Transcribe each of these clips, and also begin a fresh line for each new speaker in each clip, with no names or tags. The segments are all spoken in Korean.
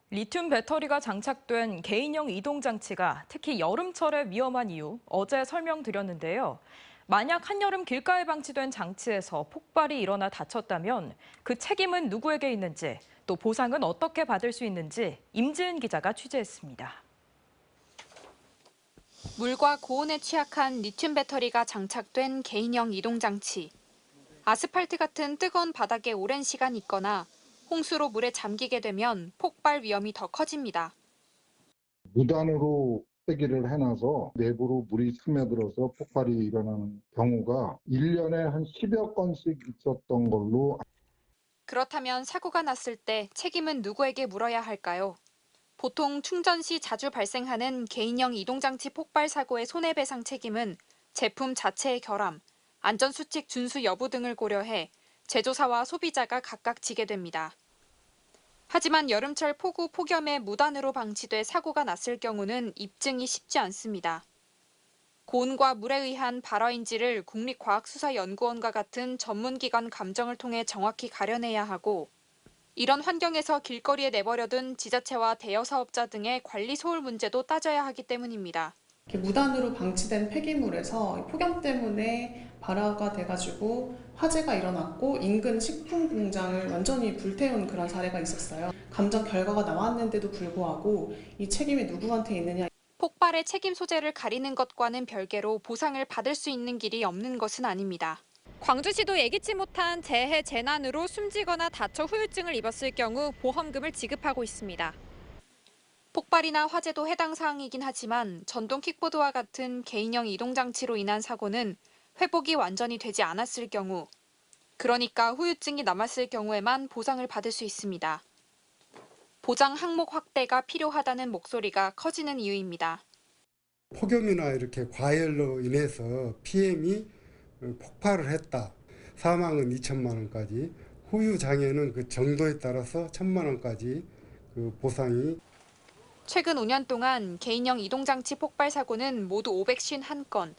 리튬 배터리가 장착된 개인형 이동 장치가 특히 여름철에 위험한 이유 어제 설명드렸는데요. 만약 한여름 길가에 방치된 장치에서 폭발이 일어나 다쳤다면 그 책임은 누구에게 있는지, 또 보상은 어떻게 받을 수 있는지 임지은 기자가 취재했습니다.
물과 고온에 취약한 리튬 배터리가 장착된 개인형 이동 장치. 아스팔트 같은 뜨거운 바닥에 오랜 시간 있거나 홍수로 물에 잠기게 되면 폭발 위험이 더 커집니다.
무단으로 폐기를 해놔서 내부로 물이 스며들어서 폭발이 일어나는 경우가 1년에 한 10여 건씩 있었던 걸로.
그렇다면 사고가 났을 때 책임은 누구에게 물어야 할까요? 보통 충전 시 자주 발생하는 개인형 이동장치 폭발 사고의 손해배상 책임은 제품 자체의 결함, 안전수칙 준수 여부 등을 고려해 제조사와 소비자가 각각 지게 됩니다. 하지만 여름철 폭우, 폭염에 무단으로 방치돼 사고가 났을 경우는 입증이 쉽지 않습니다. 고온과 물에 의한 발화인지를 국립과학수사연구원과 같은 전문기관 감정을 통해 정확히 가려내야 하고, 이런 환경에서 길거리에 내버려둔 지자체와 대여사업자 등의 관리 소홀 문제도 따져야 하기 때문입니다.
무단으로 방치된 폐기물에서 폭염 때문에 발화가 돼가지고 화재가 일어났고 인근 식품 공장을 완전히 불태운 그런 사례가 있었어요. 감정 결과가 나왔는데도 불구하고 이 책임이 누구한테 있느냐.
폭발의 책임 소재를 가리는 것과는 별개로 보상을 받을 수 있는 길이 없는 것은 아닙니다. 광주시도 예기치 못한 재해 재난으로 숨지거나 다쳐 후유증을 입었을 경우 보험금을 지급하고 있습니다. 폭발이나 화재도 해당 사항이긴 하지만 전동 킥보드와 같은 개인형 이동장치로 인한 사고는 회복이 완전히 되지 않았을 경우, 그러니까 후유증이 남았을 경우에만 보상을 받을 수 있습니다. 보장 항목 확대가 필요하다는 목소리가 커지는 이유입니다.
폭염이나 이렇게 과열로 인해서 PM이 폭발을 했다. 사망은 2천만 원까지, 후유 장애는 그 정도에 따라서 1천만 원까지 그 보상이.
최근 5년 동안 개인형 이동장치 폭발 사고는 모두 551건,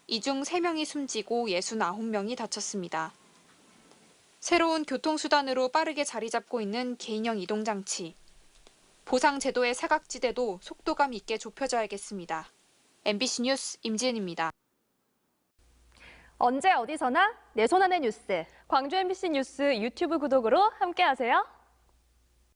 이 중 3명이 숨지고 69명이 다쳤습니다. 새로운 교통수단으로 빠르게 자리 잡고 있는 개인형 이동장치. 보상 제도의 사각지대도 속도감 있게 좁혀져야겠습니다. MBC 뉴스 임지은입니다.
언제 어디서나 내 손 안의 뉴스. 광주 MBC 뉴스 유튜브 구독으로 함께하세요.